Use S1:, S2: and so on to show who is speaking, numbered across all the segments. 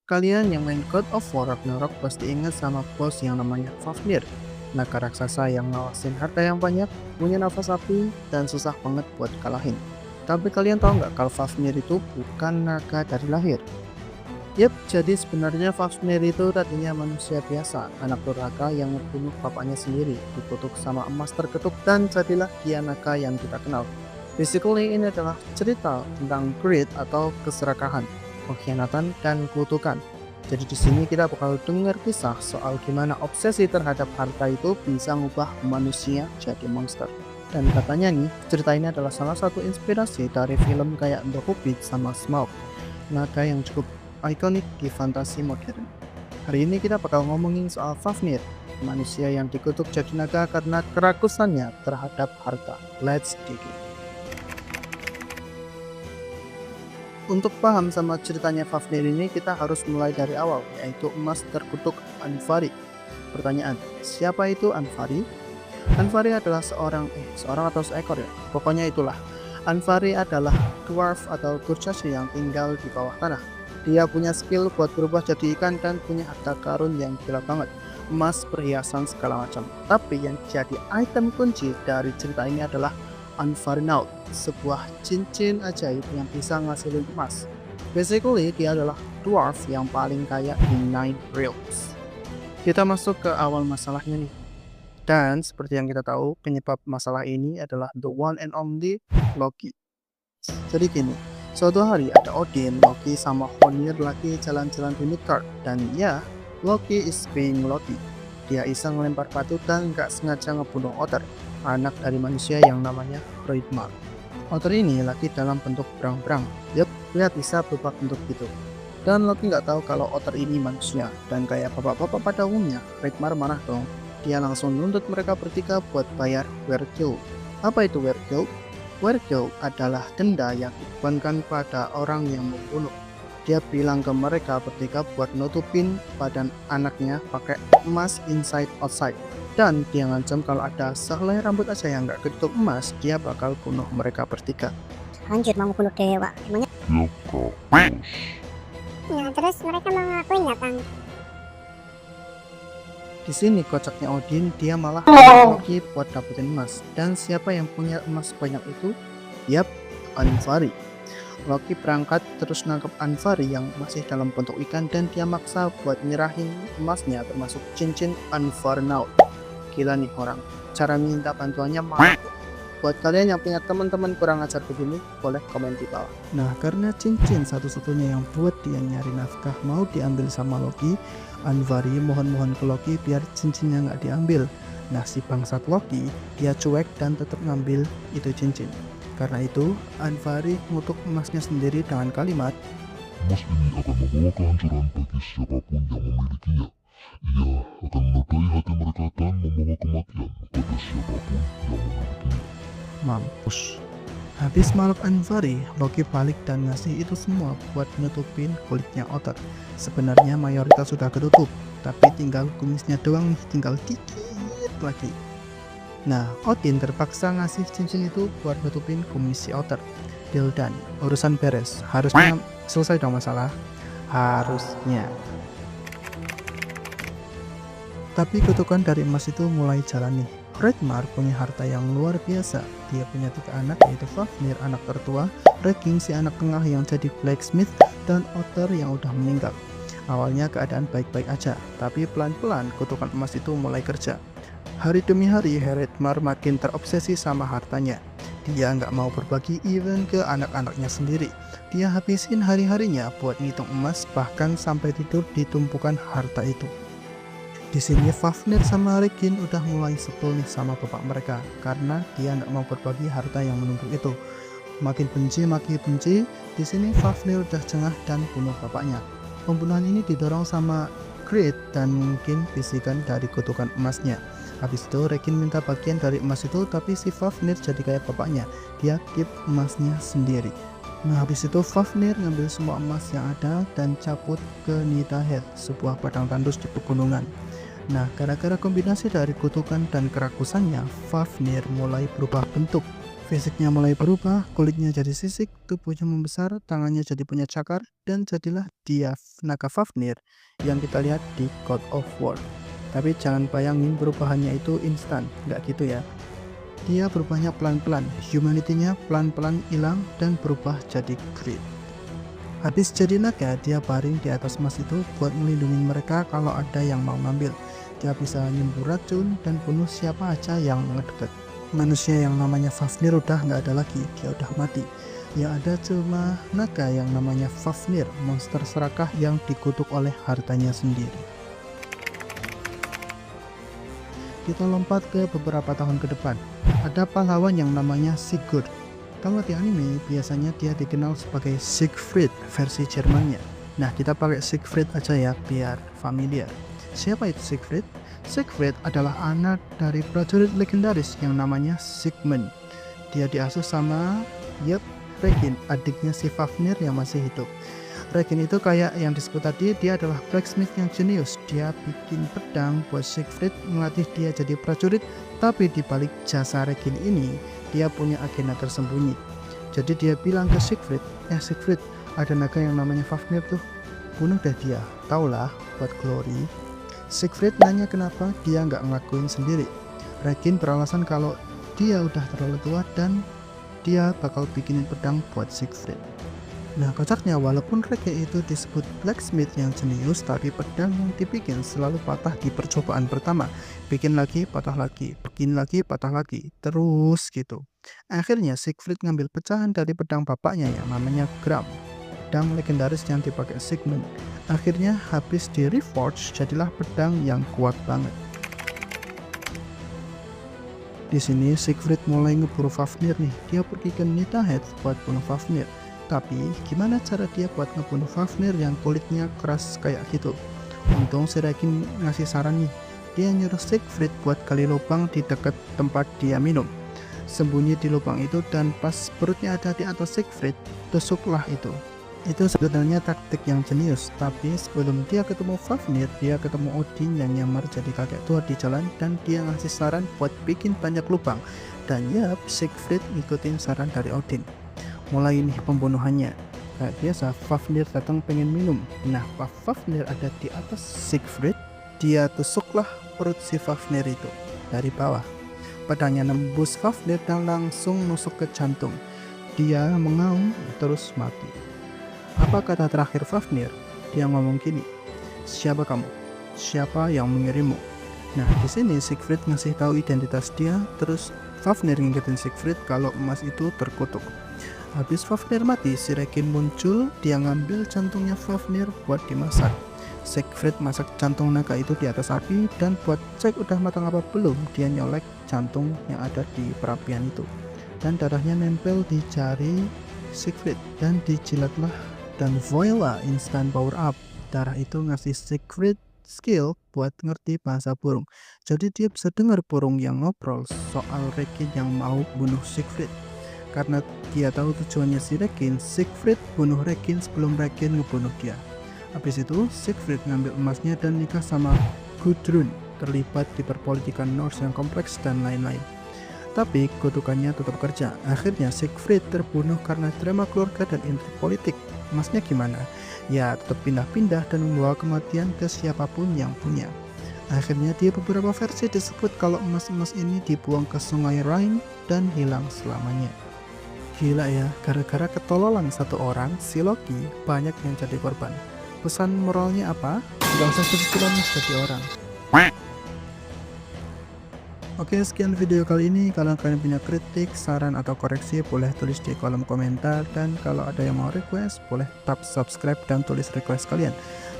S1: Kalian yang main God of War Ragnarok pasti ingat sama bos yang namanya Fafnir. Naga raksasa yang ngawasin harta yang banyak, punya nafas api, dan susah banget buat kalahin. Tapi kalian tahu nggak kalau Fafnir itu bukan naga dari lahir? Yap, jadi sebenarnya Fafnir itu tadinya manusia biasa, anak durhaka yang membunuh bapaknya sendiri, dikutuk sama emas terketuk dan jadilah dia naga yang kita kenal. Basically ini adalah cerita tentang greed atau keserakahan, pengkhianatan dan kutukan. Jadi di sini kita bakal dengar kisah soal gimana obsesi terhadap harta itu bisa ngubah manusia jadi monster. Dan katanya nih, cerita ini adalah salah satu inspirasi dari film kayak The Hobbit sama Smaug, naga yang cukup ikonik di fantasi modern. Hari ini kita bakal ngomongin soal Fafnir, manusia yang dikutuk jadi naga karena kerakusannya terhadap harta. Let's dig it. Untuk paham sama ceritanya Fafnir ini, kita harus mulai dari awal, yaitu emas terkutuk Anfari. Pertanyaan, siapa itu Anfari? Anfari adalah seorang atau seekor ya, pokoknya itulah. Anfari adalah dwarf atau kurcaci yang tinggal di bawah tanah. Dia punya skill buat berubah jadi ikan dan punya harta karun yang gila banget, emas, perhiasan, segala macam. Tapi yang jadi item kunci dari cerita ini adalah Anfarinaut, sebuah cincin ajaib yang bisa ngasilin emas. Basically, dia adalah dwarf yang paling kaya di Nine Realms. Kita masuk ke awal masalahnya nih. Dan seperti yang kita tahu, penyebab masalah ini adalah the one and only Loki. Jadi gini, suatu hari ada Odin, Loki, sama Honir lagi jalan-jalan di Midgard. Dan ya, Loki is being Loki. Dia iseng melempar batu dan nggak sengaja ngebunuh otter, anak dari manusia yang namanya Hreidmar. Otter ini lagi dalam bentuk berang-berang. Yup, lihat bisa berubah bentuk gitu. Dan Loki nggak tahu kalau otter ini manusia. Dan kayak bapak-bapak pada umumnya, Hreidmar marah dong. Dia langsung nuntut mereka bertiga buat bayar Wergild. Apa itu Wergild? Wergild adalah denda yang dibebankan pada orang yang membunuh. Dia bilang ke mereka bertiga buat nutupin badan anaknya pakai emas inside outside. Dan dia ngancam kalau ada sehelai rambut aja yang nggak ketutup emas, dia bakal bunuh mereka bertiga.
S2: Anjir, mau bunuh dewa. Emangnya? Ya, terus mereka mau ngakuin ya, Kang?
S1: Di sini kocaknya Odin, dia malah Loki buat dapetin emas. Dan siapa yang punya emas banyak itu? Yap, Anfari. Loki berangkat terus nangkep Anfari yang masih dalam bentuk ikan dan dia maksa buat nyerahin emasnya termasuk cincin Anfarinaut. Gila nih orang, cara minta bantuannya malah. Buat kalian yang punya teman-teman kurang ajar begini, boleh komen di bawah. Nah, karena cincin satu-satunya yang buat dia nyari nafkah mau diambil sama Loki, Anfari mohon-mohon ke Loki biar cincinnya nggak diambil. Nah, si bangsat Loki, dia cuek dan tetap ngambil itu cincin. Karena itu, Anfari ngutuk emasnya sendiri dengan kalimat,
S3: emas ini akan membawa kehancuran bagi siapapun yang memilikinya. Ia akan menodai hati mereka dan membawa kematian pada siapapun yang memilikinya.
S1: mampus. Habis maluk Anfari, Loki balik dan ngasih itu semua buat nutupin kulitnya otter. Sebenarnya mayoritas sudah ketutup, tapi tinggal kumisnya doang nih, tinggal dikit lagi. Nah, Odin terpaksa ngasih cincin itu buat nutupin kumis si otter. Deal done, urusan beres. Harusnya selesai dong masalah. Harusnya. Tapi kutukan dari emas itu mulai jalan nih. Hreidmar punya harta yang luar biasa. Dia punya 3 anak, yaitu Fafnir anak tertua, Reginn si anak tengah yang jadi blacksmith, dan Otter yang udah meninggal. Awalnya keadaan baik-baik aja, tapi pelan-pelan kutukan emas itu mulai kerja. Hari demi hari Hreidmar makin terobsesi sama hartanya. Dia nggak mau berbagi even ke anak-anaknya sendiri. Dia habisin hari-harinya buat ngitung emas, bahkan sampai tidur di tumpukan harta itu. Di sini Fafnir sama Reginn udah mulai sebel nih sama bapak mereka karena dia nggak mau berbagi harta yang menumpuk itu. Makin benci, di sini Fafnir udah jengah dan bunuh bapaknya. Pembunuhan ini didorong sama greed dan mungkin bisikan dari kutukan emasnya. Habis itu Reginn minta bagian dari emas itu, tapi si Fafnir jadi kayak bapaknya, dia keep emasnya sendiri. Nah, habis itu Fafnir ngambil semua emas yang ada dan cabut ke Nidahellt, sebuah padang tandus di pegunungan. Nah, gara-gara kombinasi dari kutukan dan kerakusannya, Fafnir mulai berubah bentuk. Fisiknya mulai berubah, kulitnya jadi sisik, tubuhnya membesar, tangannya jadi punya cakar, dan jadilah dia naga Fafnir yang kita lihat di God of War. Tapi jangan bayangin perubahannya itu instan, nggak gitu ya. Dia berubahnya pelan-pelan, humanity-nya pelan-pelan hilang dan berubah jadi greed. Habis jadi naga, dia baring di atas emas itu buat melindungi mereka kalau ada yang mau ngambil. Dia bisa nyembur racun dan bunuh siapa aja yang ngedeket. Manusia yang namanya Fafnir udah nggak ada lagi, dia udah mati. Yang ada cuma naga yang namanya Fafnir, monster serakah yang dikutuk oleh hartanya sendiri. Kita lompat ke beberapa tahun ke depan. Ada pahlawan yang namanya Sigurd. Kalau di anime, biasanya dia dikenal sebagai Siegfried versi Jermannya. Nah, kita pakai Siegfried aja ya, biar familiar. Siapa itu Siegfried? Siegfried adalah anak dari prajurit legendaris yang namanya Sigmund. Dia diasuh sama Regin, adiknya si Fafnir yang masih hidup. Regin itu kayak yang disebut tadi, dia adalah blacksmith yang jenius. Dia bikin pedang buat Siegfried, melatih dia jadi prajurit. Tapi di balik jasa Regin ini, dia punya agenda tersembunyi. Jadi dia bilang ke Siegfried, Siegfried, ada naga yang namanya Fafnir tuh, bunuh deh dia, taulah, buat glory. Siegfried nanya kenapa dia nggak ngelakuin sendiri. Regin beralasan kalau dia udah terlalu tua dan dia bakal bikinin pedang buat Siegfried. Nah, kocaknya walaupun Regin itu disebut blacksmith yang jenius, tapi pedang yang dibikin selalu patah di percobaan pertama. Bikin lagi, patah lagi, bikin lagi, patah lagi, terus gitu. Akhirnya Siegfried ngambil pecahan dari pedang bapaknya yang namanya Gram, pedang legendaris yang dipakai Sigmund. Akhirnya habis di reforge, jadilah pedang yang kuat banget. Di sini Siegfried mulai ngeburu Fafnir nih. Dia pergi ke Nidhealth buat bunuh Fafnir. Tapi gimana cara dia buat ngebunuh Fafnir yang kulitnya keras kayak gitu? Untung si Regin ngasih saran nih. Dia nyuruh Siegfried buat gali lubang di dekat tempat dia minum. Sembunyi di lubang itu dan pas perutnya ada di atas Siegfried, tusuklah itu. Itu sebenarnya taktik yang jenius, tapi sebelum dia ketemu Fafnir, dia ketemu Odin yang nyamar jadi kakek tua di jalan dan dia ngasih saran buat bikin banyak lubang. Dan yap, Siegfried ngikutin saran dari Odin. Mulai nih pembunuhannya. Kayak biasa, Fafnir datang pengen minum. Nah, pas Fafnir ada di atas Siegfried, dia tusuklah perut si Fafnir itu dari bawah. Pedangnya nembus Fafnir dan langsung nusuk ke jantung. Dia mengaum terus mati. Apa kata terakhir Fafnir? Dia ngomong gini, siapa kamu? Siapa yang mengirimmu? Nah, di sini Siegfried ngasih tahu identitas dia, terus Fafnir ngingetin Siegfried kalau emas itu terkutuk. Habis Fafnir mati, si Regin muncul, dia ngambil jantungnya Fafnir buat dimasak. Siegfried masak jantung naga itu di atas api, dan buat cek udah matang apa belum, dia nyolek jantung yang ada di perapian itu. Dan darahnya nempel di jari Siegfried, dan dijilatlah dan voila, instant power up. Darah itu ngasih Siegfried skill buat ngerti bahasa burung. Jadi dia bisa dengar burung yang ngobrol soal Regin yang mau bunuh Siegfried. Karena dia tahu tujuannya si Regin, Siegfried bunuh Regin sebelum Regin ngebunuh dia. Habis itu Siegfried ngambil emasnya dan nikah sama Gudrun, terlibat di perpolitikan Norse yang kompleks dan lain-lain. Tapi kutukannya tetap kerja. Akhirnya Siegfried terbunuh karena drama keluarga dan intrik politik. Emasnya gimana? Ya tetap pindah-pindah dan membawa kematian ke siapapun yang punya. Akhirnya di beberapa versi disebut kalau emas-emas ini dibuang ke sungai Rhine dan hilang selamanya. Gila ya, gara-gara ketololan satu orang, si Loki banyak yang jadi korban. Pesan moralnya apa? Gak usah kebetulan jadi orang. Oke, sekian video kali ini. Kalau kalian punya kritik, saran, atau koreksi, boleh tulis di kolom komentar. Dan kalau ada yang mau request, boleh tap subscribe dan tulis request kalian.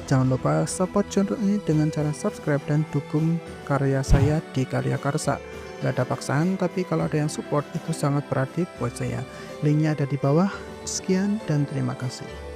S1: Jangan lupa support channel ini dengan cara subscribe dan dukung karya saya di Karya Karsa. Gak ada paksaan, tapi kalau ada yang support itu sangat berarti buat saya. Linknya ada di bawah. Sekian dan terima kasih.